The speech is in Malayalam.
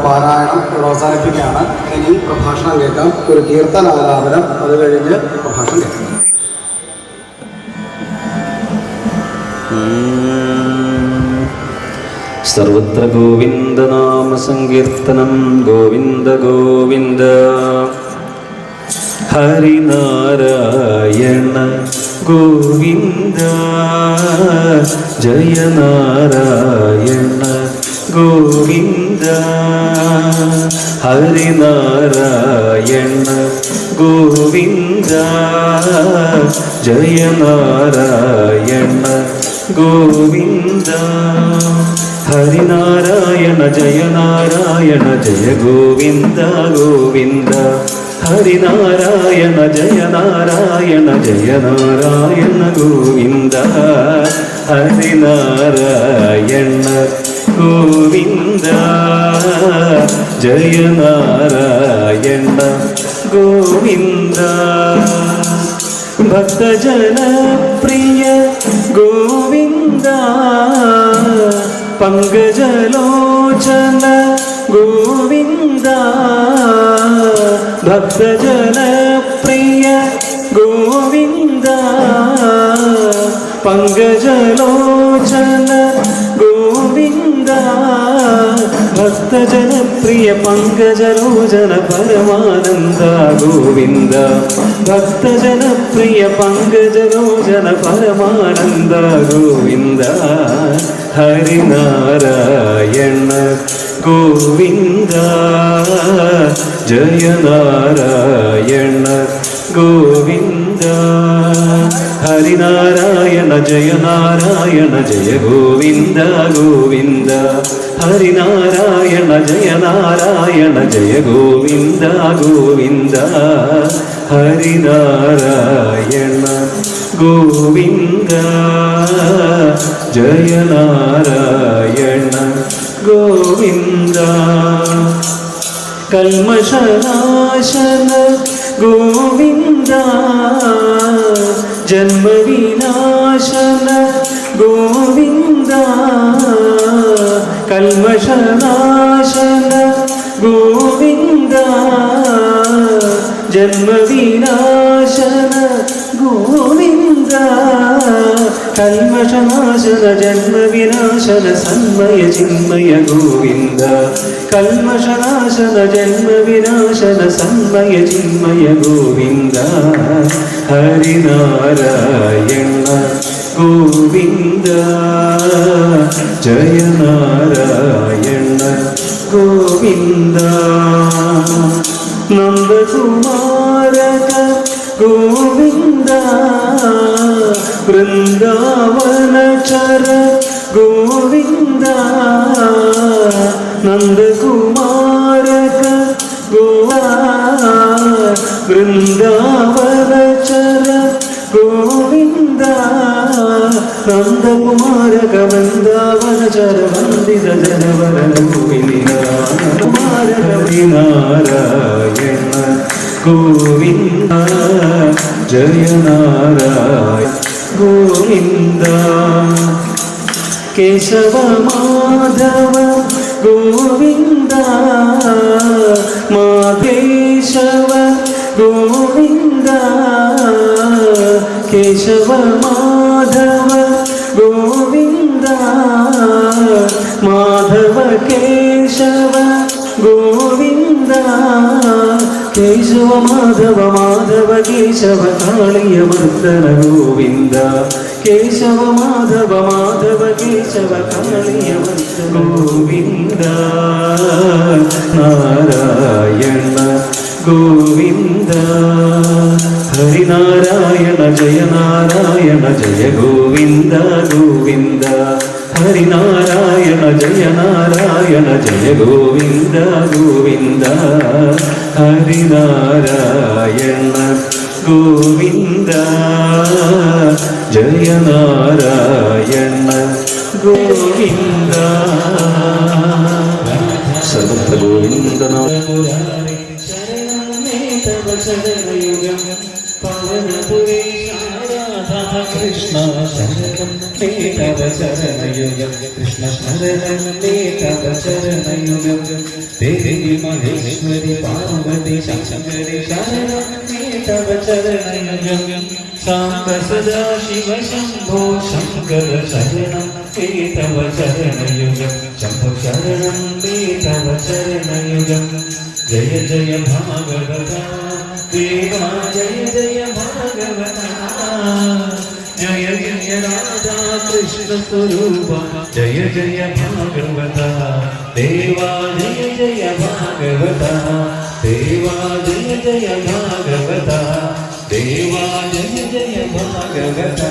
പാരായണം ഇവിടെ അവസാനിപ്പിക്കുകയാണ്. ഇനി പ്രഭാഷണം കേൾക്കാം. ഒരു കീർത്തനാലാപനം, അത് കഴിഞ്ഞ് പ്രഭാഷണം കേൾക്കാം. സർവത്ര ഗോവിന്ദ നാമ സങ്കീർത്തനം. ഗോവിന്ദ ഗോവിന്ദ ഹരിനാരായണ ഗോവിന്ദ ജയ നാരായണ ഗോവിന്ദ ഹരിനാരായണ ഗോവിന്ദ ജയ നാരായണ ഗോവിന്ദ ഹരിനാരായണ ജയ നാരായണ ജയ ഗോവിന്ദ ഗോവിന്ദ ഹരിനാരായണ ജയ നാരായണ ജയ നാരായണ ഗോവിന്ദ ഹരിനാരായണ ഗോവിന്ദ ജയ നാരായണ ഗോവിന്ദ ഭക്തജനപ്രിയ ഗോവിന്ദ പങ്കജലോചന ഗോവിന്ദ ഭക്തജനപ്രിയ ഗോവിന്ദ പങ്കജലോചന ഗോവിന്ദ ഭക്തജനപ്രിയ പങ്കജലോചന പരമാനന്ദ ഗോവിന്ദ ഭക്തജനപ്രിയ പങ്കജലോചന പരമാനന്ദ ഗോവിന്ദ ഹരിനാരായണ ഗോവിന്ദ ജയ നാരായണ ഗോവിന്ദ ഹരിനാരായണ ജയ നാരായണ ജയ ഗോവിന്ദ ഗോവിന്ദ ഹരിനാരായണ ജയ നാരായണ ജയ ഗോവിന്ദ ഗോവിന്ദ ഹരിനാരായണ ഗോവിന്ദ ജയ നാരായണ ഗോവിന്ദ കൽമഷനാശന ഗോവിന്ദ ജന്മവിനാശന ഗോവിന്ദ കൽമഷനാശന ഗോവിന്ദ ജന്മവിനാശന ഗോവിന്ദ കൽമഷനാശന ജന്മവിനാശന സന്മയ ചിന്മയ ഗോവിന്ദ കൽമഷനാശന ജന്മവിനാശന സന്മയ ചിന്മയ ഗോവിന്ദ ഹരിനാരായണ ഗോവിന്ദ ജയ നാരായണ ഗോവിന്ദ നന്ദകുമാരക ഗോവിന്ദ വൃന്ദാവനചര ഗോവിന്ദ നന്ദകുമാരക വൃന്ദാവനചര ഗോവിന്ദ നന്ദകുമാരക വൃന്ദാവനചര വന്ദിത ജനവര ഗോവിന്ദ നാരായണ ഗോവിന്ദ ജയ നാരായണ ഗോവിന്ദ കേശവ മാധവ ഗോവിന്ദ മാധേശവ ഗോവിന്ദ കേശവ മാധവ ഗോവിന്ദ മാധവ കേശവ ഗോവിന്ദ കേശവ മാധവ മാധവ കേശവ കാളിയ മർദ്ദന ഗോവിന്ദ കേശവ മാധവ മാധവ കേശവ കാളിയ മർദ്ദന ഗോവിന്ദ നാരായണ ഗോവിന്ദ ഹരിനാരായണ ജയ നാരായണ ജയ ഗോവിന്ദ ഗോവിന്ദ ഹരിനാരായണ ജയ നാരായണ ജയ ഗോവിന്ദ ഗോവിന്ദ ഹരിനാരായണ ഗോവിന്ദ ജയ നാരായണ ഗോവിന്ദ സർവത്ര ഗോവിന്ദനാമ ശരണമേ തവ ശരണയുഗം പവനപുരേ കൃഷ്ണ ശരണം തേ തവ ചരണയുഗം കൃഷ്ണ ശരണം തേ തവ ചരണയുഗം ദേവി മഹേശ്വരി പാർവതി ശങ്കരി ശരണം തേ തവ ചരണയുഗം സാംബ സദാ ശിവ ശംഭോ ശങ്കര ശരണം തേ തവ ചരണയുഗം ശംഭോ ശരണം തേ തവ ചരണയുഗം ജയ ജയ ഭാഗവത ദേവാ ജയ ജയ ഭാഗവത ജയ ജയ രാധാ കൃഷ്ണ സ്വരൂപ ജയ ജയ ഭാഗവത ദേവാ ജയ ജയ ഭാഗവത ദേവാ ജയ ജയ ഭാഗവത ദേവാ ജയ ജയ ഭാഗവത